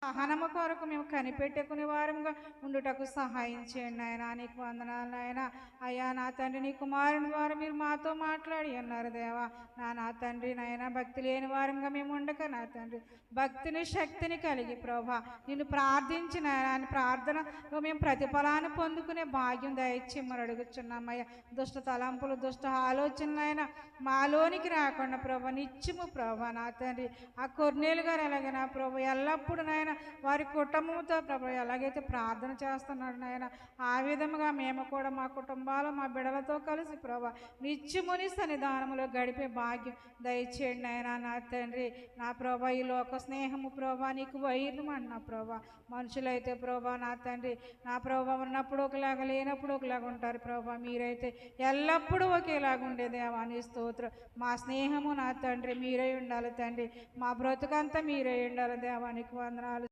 సహనము కొరకు మేము కనిపెట్టుకునే వారంగా ఉండుటకు సహాయం చేయండి నాయన. నీకు వందనాలు నాయన. అయ్యా నా తండ్రి, నీ కుమారుని ద్వారా మీరు మాతో మాట్లాడి అన్నారు దేవా. నా తండ్రి నాయన, భక్తి లేని వారంగా మేము ఉండక నా తండ్రి భక్తిని శక్తిని కలిగి ప్రభా నిన్ను ప్రార్థించిన ప్రార్థనలో మేము ప్రతిఫలాన్ని పొందుకునే భాగ్యం దయచేయమని అడుగుచున్నామయ్యా. దుష్ట తలంపులు దుష్ట ఆలోచనలైనా మాలోనికి రాకుండా ప్రభా నిత్యము ప్రభా నా తండ్రి ఆ కొర్నేలు గారు ఎలాగైనా ప్రభు ఎల్లప్పుడూ నాయన వారి కుటుంబంతో ప్రభు ఎలాగైతే ప్రార్థన చేస్తున్నాడు నాయన, ఆ విధముగా మేము కూడా మా కుటుంబాలు మా బిడలతో కలిసి ప్రభా నిత్యముని సన్నిధానములో గడిపే భాగ్యం దయచేయండి నాయన. నా తండ్రి నా ప్రభా ఈ లోక స్నేహము ప్రభా నీకు వైర్యం అన్న ప్రభా. మనుషులైతే ప్రభా నా తండ్రి నా ప్రభా ఉన్నప్పుడు ఒకలాగా లేనప్పుడు ఒకలాగా ఉంటారు ప్రభా. మీరైతే ఎల్లప్పుడూ ఒకేలాగా ఉండేది దేవాని స్తోత్రం. మా స్నేహము నా తండ్రి మీరే ఉండాలి తండ్రి. మా బ్రతుకంతా మీరే ఉండాలి దేవానికి వందనాలు.